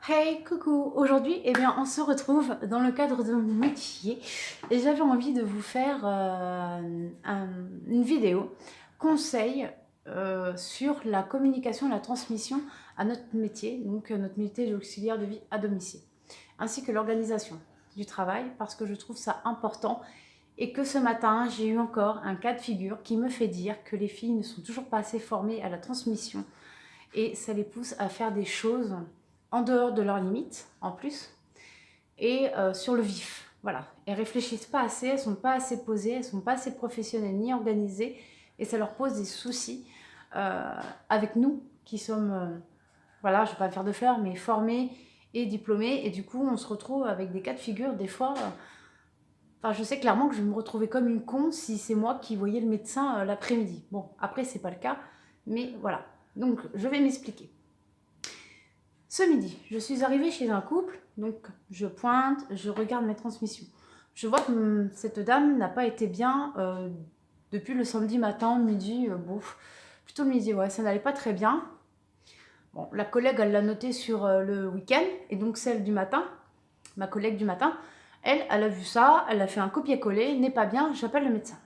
Hey, coucou! Aujourd'hui, eh bien, on se retrouve dans le cadre de mon métier et j'avais envie de vous faire une vidéo conseil sur la communication et la transmission à notre métier, donc notre métier d'auxiliaire de vie à domicile, ainsi que l'organisation du travail parce que je trouve ça important et que ce matin, j'ai eu encore un cas de figure qui me fait dire que les filles ne sont toujours pas assez formées à la transmission et ça les pousse à faire des choses en dehors de leurs limites, en plus, et sur le vif. Voilà. Elles réfléchissent pas assez, elles sont pas assez posées, elles sont pas assez professionnelles ni organisées, et ça leur pose des soucis avec nous qui sommes, voilà, je vais pas faire de fleurs, mais formés et diplômés, et du coup, on se retrouve avec des cas de figure, des fois. Enfin, je sais clairement que je vais me retrouver comme une con si c'est moi qui voyais le médecin l'après-midi. Bon, après, c'est pas le cas, mais voilà. Donc, je vais m'expliquer. Ce midi, je suis arrivée chez un couple, donc je pointe, je regarde mes transmissions. Je vois que cette dame n'a pas été bien depuis le samedi matin, midi, bon, plutôt le midi, ouais, ça n'allait pas très bien. Bon, la collègue, elle l'a noté sur le week-end, et donc celle du matin, ma collègue du matin, elle a vu ça, elle a fait un copier-coller, n'est pas bien, j'appelle le médecin.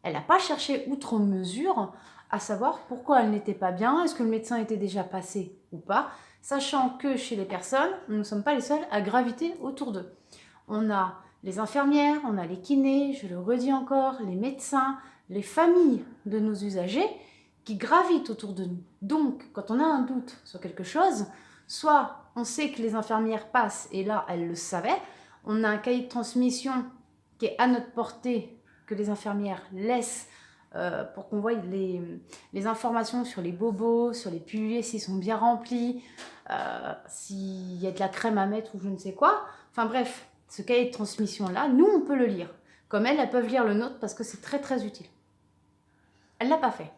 Elle n'a pas cherché outre mesure à savoir pourquoi elle n'était pas bien, est-ce que le médecin était déjà passé ou pas, sachant que chez les personnes, nous ne sommes pas les seuls à graviter autour d'eux. On a les infirmières, on a les kinés, je le redis encore, les médecins, les familles de nos usagers qui gravitent autour de nous. Donc, quand on a un doute sur quelque chose, soit on sait que les infirmières passent, et là, elles le savaient, on a un cahier de transmission qui est à notre portée, que les infirmières laissent pour qu'on voie les informations sur les bobos, sur les piliers, s'ils sont bien remplis, s'il y a de la crème à mettre ou je ne sais quoi. Enfin bref, ce cahier de transmission-là, nous, on peut le lire. Comme elles peuvent lire le nôtre parce que c'est très très utile. Elle ne l'a pas fait.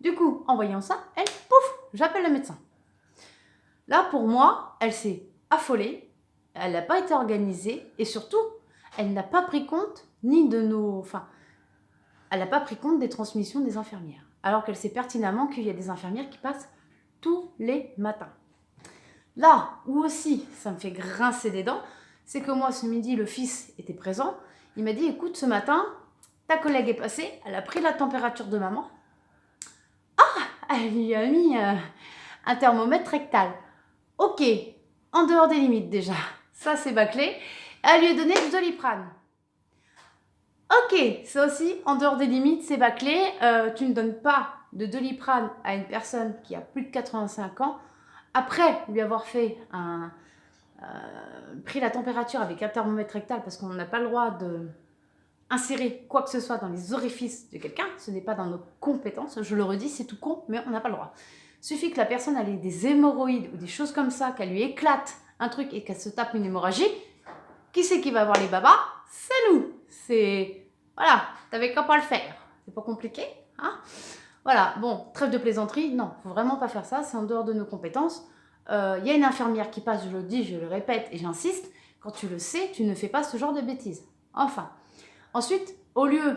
Du coup, en voyant ça, elle, pouf, j'appelle le médecin. Là, pour moi, elle s'est affolée, elle n'a pas été organisée et surtout, elle n'a pas pris compte ni de nos... Enfin, elle n'a pas pris compte des transmissions des infirmières. Alors qu'elle sait pertinemment qu'il y a des infirmières qui passent tous les matins. Là où aussi ça me fait grincer des dents, c'est que moi ce midi le fils était présent. Il m'a dit écoute ce matin, ta collègue est passée, elle a pris la température de maman. Ah, elle lui a mis un thermomètre rectal. Ok, en dehors des limites déjà, ça c'est bâclé. Elle lui a donné du Doliprane. Ok, ça aussi, en dehors des limites, c'est bâclé. Tu ne donnes pas de Doliprane à une personne qui a plus de 85 ans, après lui avoir fait pris la température avec un thermomètre rectal, parce qu'on n'a pas le droit d'insérer quoi que ce soit dans les orifices de quelqu'un, ce n'est pas dans nos compétences, je le redis, c'est tout con, mais on n'a pas le droit. Il suffit que la personne ait des hémorroïdes ou des choses comme ça, qu'elle lui éclate un truc et qu'elle se tape une hémorragie, qui c'est qui va avoir les babas? C'est nous. C'est... Voilà, t'avais qu'à pas le faire. C'est pas compliqué, hein? Voilà, bon, trêve de plaisanterie, non, faut vraiment pas faire ça, c'est en dehors de nos compétences. Y a une infirmière qui passe, je le dis, je le répète et j'insiste, quand tu le sais, tu ne fais pas ce genre de bêtises. Enfin. Ensuite, au lieu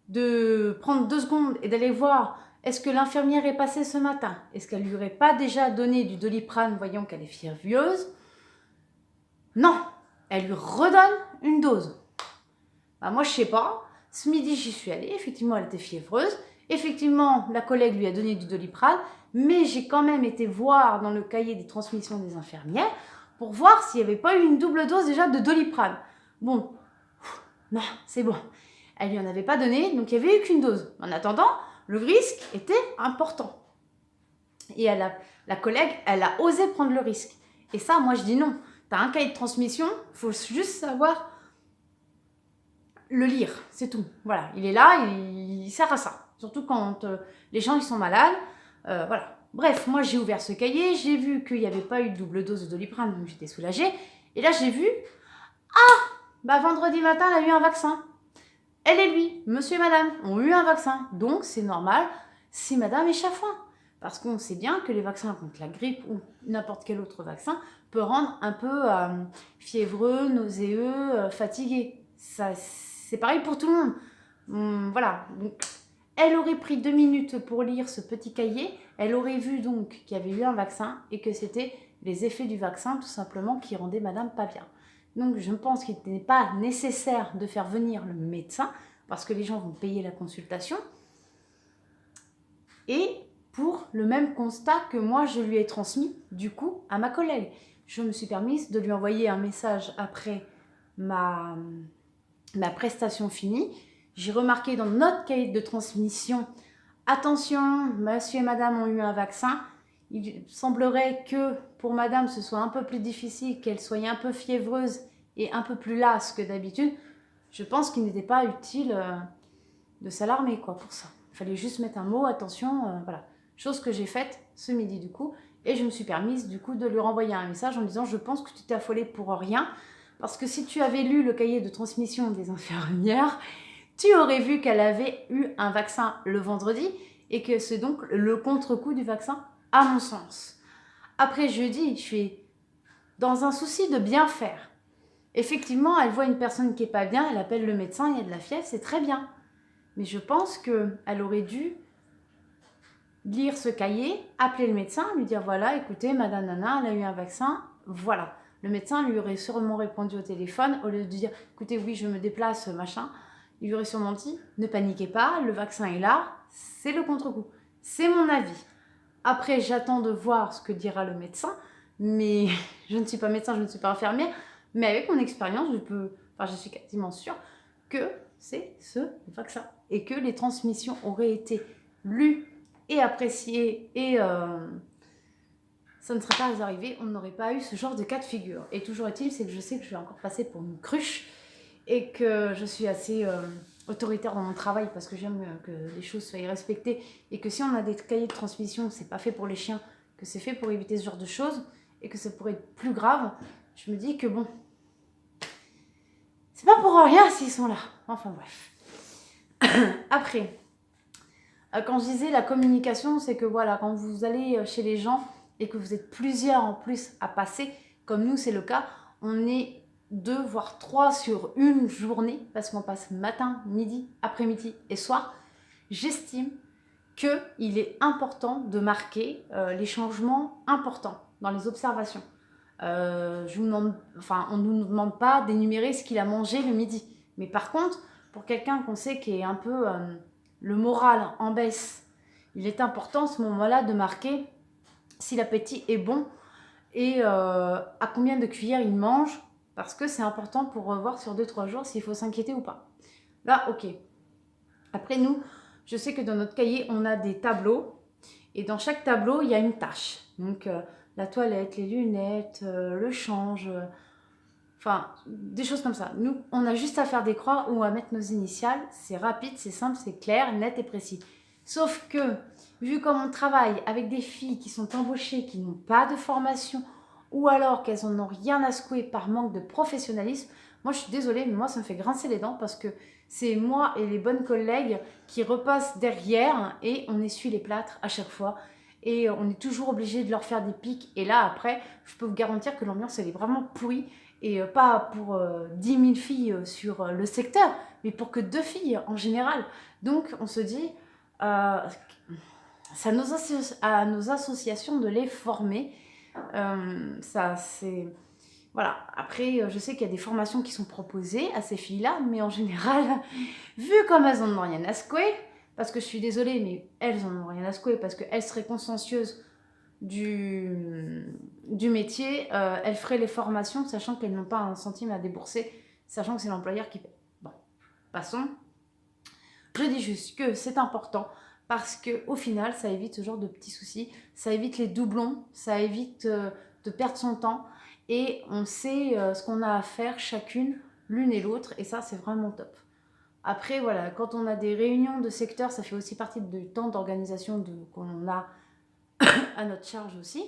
de prendre 2 secondes et d'aller voir est-ce que l'infirmière est passée ce matin, est-ce qu'elle lui aurait pas déjà donné du Doliprane, voyant qu'elle est fiévreuse, non, elle lui redonne une dose. Bah moi, je sais pas. Ce midi, j'y suis allée. Effectivement, elle était fiévreuse. Effectivement, la collègue lui a donné du Doliprane. Mais j'ai quand même été voir dans le cahier des transmissions des infirmières pour voir s'il n'y avait pas eu une double dose déjà de Doliprane. Bon, non, c'est bon. Elle lui en avait pas donné, donc il n'y avait eu qu'une dose. En attendant, le risque était important. Et la collègue, elle a osé prendre le risque. Et ça, moi, je dis non. Tu as un cahier de transmission, il faut juste savoir le lire, c'est tout. Voilà, il est là, il sert à ça. Surtout quand les gens ils sont malades. Voilà. Bref, moi j'ai ouvert ce cahier, j'ai vu qu'il n'y avait pas eu de double dose de Doliprane, donc j'étais soulagée. Et là j'ai vu, bah vendredi matin elle a eu un vaccin. Elle et lui, monsieur et madame, ont eu un vaccin. Donc c'est normal si madame est chafouin. Parce qu'on sait bien que les vaccins contre la grippe ou n'importe quel autre vaccin peut rendre un peu fiévreux, nauséeux, fatigué. Ça, c'est pareil pour tout le monde. Voilà. Donc, Elle aurait pris 2 minutes pour lire ce petit cahier. Elle aurait vu donc qu'il y avait eu un vaccin et que c'était les effets du vaccin tout simplement qui rendaient madame pas bien. Donc je pense qu'il n'est pas nécessaire de faire venir le médecin parce que les gens vont payer la consultation. Et pour le même constat que moi je lui ai transmis du coup à ma collègue. Je me suis permise de lui envoyer un message après ma prestation finie. J'ai remarqué dans notre cahier de transmission, attention, monsieur et madame ont eu un vaccin. Il semblerait que pour madame ce soit un peu plus difficile, qu'elle soit un peu fiévreuse et un peu plus lasse que d'habitude. Je pense qu'il n'était pas utile de s'alarmer quoi pour ça. Il fallait juste mettre un mot, attention, voilà. Chose que j'ai faite ce midi du coup. Et je me suis permise du coup de lui renvoyer un message en disant je pense que tu t'es affolée pour rien. Parce que si tu avais lu le cahier de transmission des infirmières, tu aurais vu qu'elle avait eu un vaccin le vendredi et que c'est donc le contre-coup du vaccin à mon sens. Après jeudi, je suis dans un souci de bien faire. Effectivement, elle voit une personne qui n'est pas bien, elle appelle le médecin, il y a de la fièvre, c'est très bien. Mais je pense qu'elle aurait dû lire ce cahier, appeler le médecin, lui dire voilà, écoutez, madame Nana, elle a eu un vaccin, voilà. Le médecin lui aurait sûrement répondu au téléphone, au lieu de dire écoutez, oui, je me déplace, machin. Il lui aurait sûrement dit ne paniquez pas, le vaccin est là, c'est le contre-coup. C'est mon avis. Après, j'attends de voir ce que dira le médecin, mais je ne suis pas médecin, je ne suis pas infirmière, mais avec mon expérience, je suis quasiment sûre que c'est ce vaccin et que les transmissions auraient été lues et appréciées et ça ne serait pas arrivé, on n'aurait pas eu ce genre de cas de figure. Et toujours est-il, c'est que je sais que je vais encore passer pour une cruche et que je suis assez autoritaire dans mon travail parce que j'aime que les choses soient respectées et que si on a des cahiers de transmission, c'est pas fait pour les chiens, que c'est fait pour éviter ce genre de choses et que ça pourrait être plus grave, je me dis que bon, c'est pas pour rien s'ils sont là. Enfin bref. Après, quand je disais la communication, c'est que voilà, quand vous allez chez les gens et que vous êtes plusieurs en plus à passer, comme nous c'est le cas, on est 2 voire 3 sur une journée, parce qu'on passe matin, midi, après-midi et soir, j'estime qu'il est important de marquer les changements importants dans les observations. On ne nous demande pas d'énumérer ce qu'il a mangé le midi. Mais par contre, pour quelqu'un qu'on sait qui est un peu le moral en baisse, il est important à ce moment-là de marquer si l'appétit est bon et à combien de cuillères il mange, parce que c'est important pour voir sur 2-3 jours s'il faut s'inquiéter ou pas. Là, ok. Après, nous, je sais que dans notre cahier, on a des tableaux, et dans chaque tableau, il y a une tâche. Donc, la toilette, les lunettes, le change, enfin, des choses comme ça. Nous, on a juste à faire des croix ou à mettre nos initiales. C'est rapide, c'est simple, c'est clair, net et précis. Sauf que, vu comme on travaille avec des filles qui sont embauchées, qui n'ont pas de formation, ou alors qu'elles n'en ont rien à secouer par manque de professionnalisme, moi je suis désolée, mais moi ça me fait grincer les dents parce que c'est moi et les bonnes collègues qui repassent derrière et on essuie les plâtres à chaque fois. Et on est toujours obligé de leur faire des pics. Et là, après, je peux vous garantir que l'ambiance, elle est vraiment pourrie. Et pas pour 10 000 filles sur le secteur, mais pour que 2 filles en général. Donc, on se dit, c'est à nos associations de les former. Ça, c'est... Voilà. Après, je sais qu'il y a des formations qui sont proposées à ces filles-là, mais en général, vu comme elles n'en ont rien à secouer, parce que je suis désolée, mais elles n'en ont rien à secouer, parce qu'elles seraient consciencieuses du métier, elles feraient les formations, sachant qu'elles n'ont pas un centime à débourser, sachant que c'est l'employeur qui paie. Bon, passons. Je dis juste que c'est important, parce qu'au final, ça évite ce genre de petits soucis, ça évite les doublons, ça évite de perdre son temps, et on sait ce qu'on a à faire chacune, l'une et l'autre, et ça, c'est vraiment top. Après, voilà, quand on a des réunions de secteur, ça fait aussi partie du temps d'organisation qu'on a à notre charge aussi.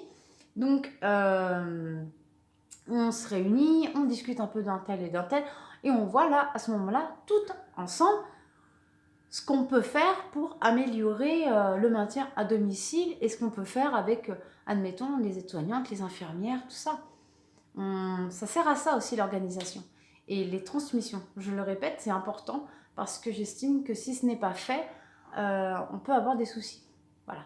Donc, on se réunit, on discute un peu d'un tel et d'un tel, et on voit là, à ce moment-là, tout ensemble, ce qu'on peut faire pour améliorer le maintien à domicile et ce qu'on peut faire avec, admettons, les aides-soignantes, les infirmières, tout ça. Ça sert à ça aussi l'organisation. Et les transmissions, je le répète, c'est important parce que j'estime que si ce n'est pas fait, on peut avoir des soucis. Voilà.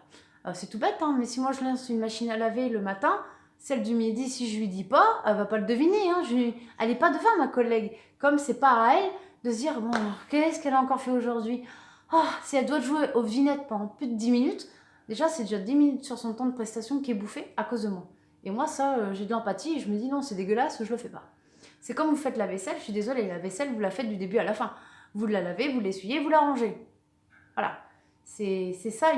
C'est tout bête, hein, mais si moi je lance une machine à laver le matin, celle du midi, si je lui dis pas, elle va pas le deviner. Hein, elle n'est pas devant ma collègue. Comme c'est pas à elle de se dire, bon, qu'est-ce qu'elle a encore fait aujourd'hui? Oh, si elle doit jouer aux vignettes pendant plus de 10 minutes, déjà c'est déjà 10 minutes sur son temps de prestation qui est bouffé à cause de moi. Et moi, ça, j'ai de l'empathie et je me dis, non, c'est dégueulasse, je le fais pas. C'est comme vous faites la vaisselle, je suis désolée, la vaisselle, vous la faites du début à la fin. Vous la lavez, vous l'essuyez, vous la rangez. Voilà. C'est ça,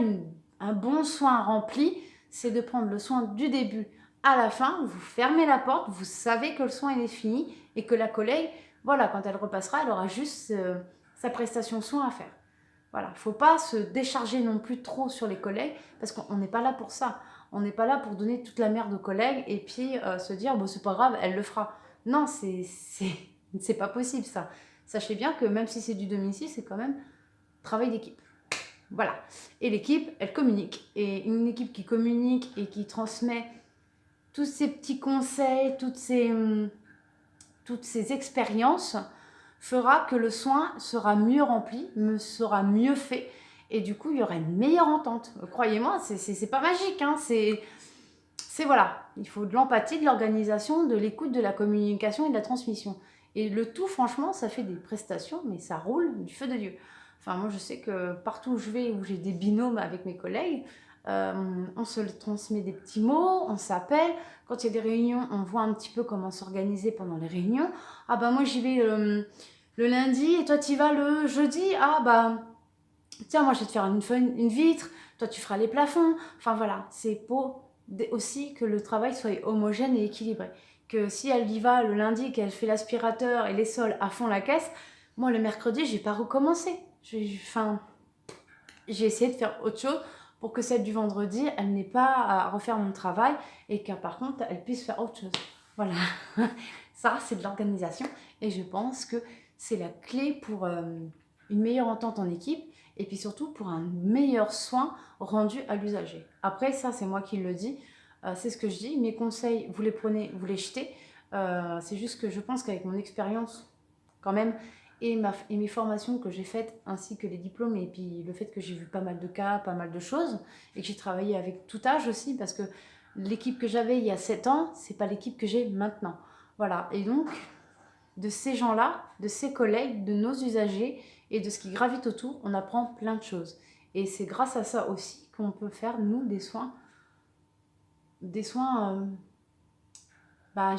un bon soin rempli, c'est de prendre le soin du début à la fin, vous fermez la porte, vous savez que le soin est fini et que la collègue, voilà, quand elle repassera, elle aura juste sa prestation soin à faire. Voilà, il ne faut pas se décharger non plus trop sur les collègues parce qu'on n'est pas là pour ça. On n'est pas là pour donner toute la merde aux collègues et puis se dire, bon, c'est pas grave, elle le fera. Non, c'est pas possible ça. Sachez bien que même si c'est du domicile, c'est quand même travail d'équipe. Voilà. Et l'équipe, elle communique. Et une équipe qui communique et qui transmet tous ces petits conseils, toutes ces expériences, fera que le soin sera mieux rempli, sera mieux fait. Et du coup, il y aura une meilleure entente. Croyez-moi, c'est pas magique. Hein, c'est voilà. Il faut de l'empathie, de l'organisation, de l'écoute, de la communication et de la transmission. Et le tout, franchement, ça fait des prestations, mais ça roule du feu de Dieu. Enfin, moi, je sais que partout où je vais, où j'ai des binômes avec mes collègues, on se transmet des petits mots, on s'appelle. Quand il y a des réunions, on voit un petit peu comment s'organiser pendant les réunions. Ah bah moi, j'y vais le lundi et toi, tu y vas le jeudi. Ah bah, tiens, moi, je vais te faire une vitre. Toi, tu feras les plafonds. Enfin, voilà, c'est pour aussi que le travail soit homogène et équilibré. Que si elle y va le lundi, qu'elle fait l'aspirateur et les sols à fond la caisse, moi, le mercredi, je n'ai pas recommencé. J'ai essayé de faire autre chose pour que celle du vendredi, elle n'ait pas à refaire mon travail et que par contre, elle puisse faire autre chose. Voilà. Ça, c'est de l'organisation et je pense que c'est la clé pour une meilleure entente en équipe et puis surtout pour un meilleur soin rendu à l'usager. Après, ça, c'est moi qui le dis. C'est ce que je dis. Mes conseils, vous les prenez, vous les jetez. C'est juste que je pense qu'avec mon expérience, quand même, et mes formations que j'ai faites, ainsi que les diplômes, et puis le fait que j'ai vu pas mal de cas, pas mal de choses, et que j'ai travaillé avec tout âge aussi, parce que l'équipe que j'avais il y a 7 ans, c'est pas l'équipe que j'ai maintenant. Voilà, et donc, de ces gens-là, de ces collègues, de nos usagers, et de ce qui gravite autour, on apprend plein de choses. Et c'est grâce à ça aussi qu'on peut faire, nous, des soins, je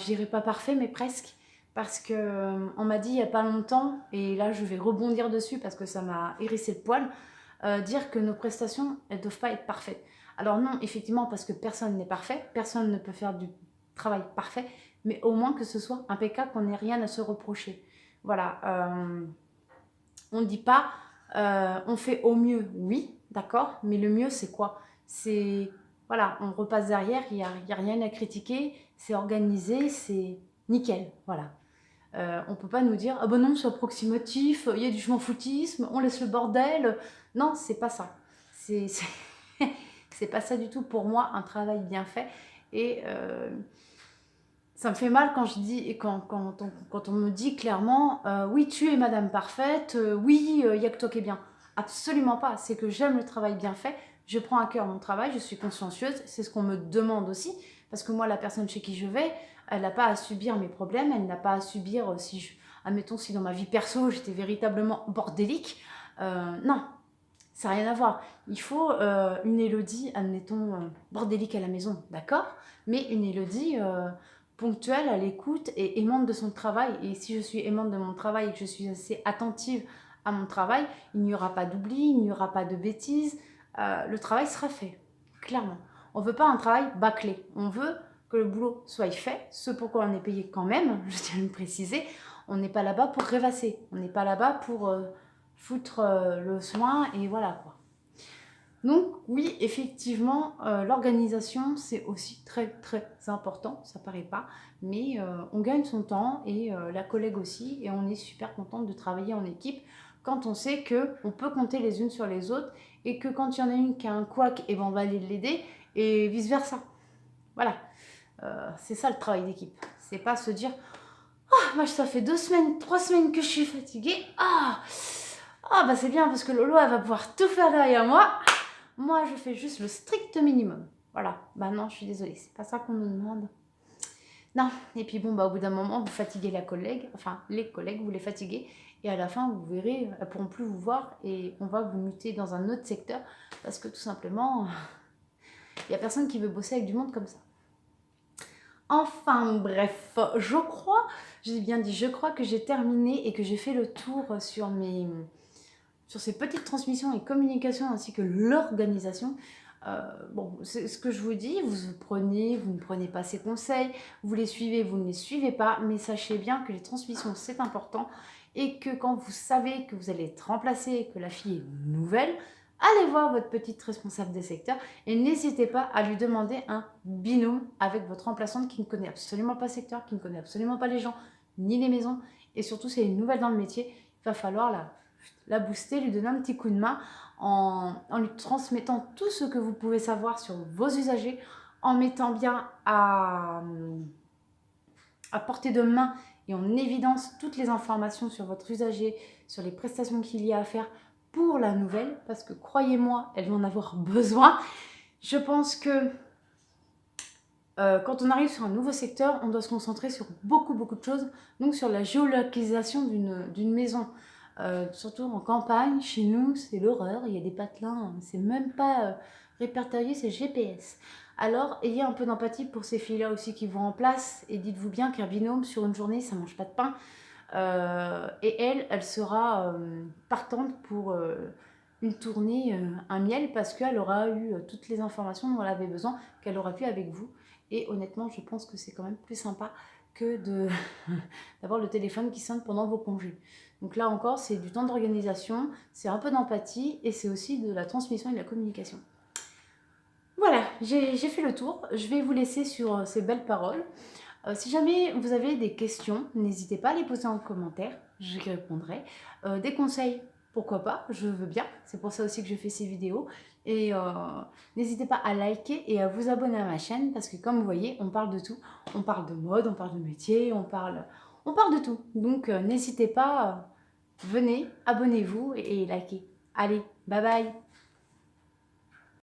dirais pas parfaits, mais presque, parce que on m'a dit il y a pas longtemps, et là je vais rebondir dessus parce que ça m'a hérissé le poil, dire que nos prestations, elles doivent pas être parfaites. Alors non, effectivement, parce que personne n'est parfait, personne ne peut faire du travail parfait, mais au moins que ce soit impeccable, qu'on n'ait rien à se reprocher. Voilà, on ne dit pas, on fait au mieux, oui, d'accord, mais le mieux c'est quoi? C'est, voilà, on repasse derrière, il n'y a rien à critiquer, c'est organisé, c'est nickel, voilà. On ne peut pas nous dire, ah ben non, c'est approximatif, il y a du je m'en foutisme, on laisse le bordel. Non, c'est pas ça. C'est c'est pas ça du tout pour moi, un travail bien fait. Et ça me fait mal quand je dis, et quand on me dit clairement, oui, tu es Madame Parfaite, oui, il n'y a que toi qui est bien. Absolument pas. C'est que j'aime le travail bien fait. Je prends à cœur mon travail, je suis consciencieuse. C'est ce qu'on me demande aussi. Parce que moi, la personne chez qui je vais, elle n'a pas à subir mes problèmes, elle n'a pas à subir admettons, si dans ma vie perso, j'étais véritablement bordélique. Non, ça n'a rien à voir. Il faut une Élodie, admettons, bordélique à la maison, d'accord? Mais une Élodie ponctuelle, à l'écoute et aimante de son travail. Et si je suis aimante de mon travail et que je suis assez attentive à mon travail, il n'y aura pas d'oubli, il n'y aura pas de bêtises. Le travail sera fait, clairement. On ne veut pas un travail bâclé. On veut que le boulot soit fait, ce pourquoi on est payé quand même, je tiens à le préciser. On n'est pas là-bas pour rêvasser. On n'est pas là-bas pour foutre le soin et voilà quoi. Donc oui, effectivement, l'organisation, c'est aussi très très important, ça paraît pas, mais on gagne son temps et la collègue aussi, et on est super contente de travailler en équipe quand on sait qu'on peut compter les unes sur les autres et que quand il y en a une qui a un couac, et ben on va aller l'aider et vice-versa. Voilà, c'est ça le travail d'équipe. C'est pas se dire « Ah, moi ça fait 2 semaines, 3 semaines que je suis fatiguée, Ah bah c'est bien parce que Lolo, elle va pouvoir tout faire derrière moi. Moi, je fais juste le strict minimum. Voilà. Bah non, je suis désolée, c'est pas ça qu'on nous demande. Non. Et puis bon, bah au bout d'un moment, vous fatiguez la collègue, enfin les collègues, vous les fatiguez. Et à la fin, vous verrez, elles pourront plus vous voir et on va vous muter dans un autre secteur parce que tout simplement, il n'y a personne qui veut bosser avec du monde comme ça. Enfin bref, je crois, j'ai bien dit, je crois que j'ai terminé et que j'ai fait le tour sur ces petites transmissions et communications ainsi que l'organisation. Bon, c'est ce que je vous dis, vous ne prenez pas ces conseils, vous les suivez, vous ne les suivez pas, mais sachez bien que les transmissions c'est important et que quand vous savez que vous allez être remplacé et que la fille est nouvelle, allez voir votre petite responsable des secteurs et n'hésitez pas à lui demander un binôme avec votre remplaçante qui ne connaît absolument pas le secteur, qui ne connaît absolument pas les gens ni les maisons et surtout si elle est nouvelle dans le métier, il va falloir la booster, lui donner un petit coup de main en lui transmettant tout ce que vous pouvez savoir sur vos usagers, en mettant bien à portée de main et en évidence toutes les informations sur votre usager, sur les prestations qu'il y a à faire pour la nouvelle, parce que croyez-moi, elle va en avoir besoin. Je pense que quand on arrive sur un nouveau secteur, on doit se concentrer sur beaucoup de choses, donc sur la géolocalisation d'une maison. Surtout en campagne, chez nous, c'est l'horreur, il y a des patelins, c'est même pas répertorié, c'est GPS. Alors, ayez un peu d'empathie pour ces filles-là aussi qui vont en place, et dites-vous bien qu'un binôme, sur une journée, ça mange pas de pain. Et elle sera partante pour une tournée, un miel, parce qu'elle aura eu toutes les informations dont elle avait besoin, qu'elle aura pu avec vous. Et honnêtement, je pense que c'est quand même plus sympa que d'avoir le téléphone qui sonne pendant vos congés. Donc là encore, c'est du temps d'organisation, c'est un peu d'empathie et c'est aussi de la transmission et de la communication. Voilà, j'ai fait le tour. Je vais vous laisser sur ces belles paroles. Si jamais vous avez des questions, n'hésitez pas à les poser en commentaire, j'y répondrai. Des conseils, pourquoi pas, je veux bien. C'est pour ça aussi que je fais ces vidéos. Et n'hésitez pas à liker et à vous abonner à ma chaîne parce que comme vous voyez, on parle de tout. On parle de mode, on parle de métier, on parle de tout. Donc n'hésitez pas, venez, abonnez-vous et likez. Allez, bye bye!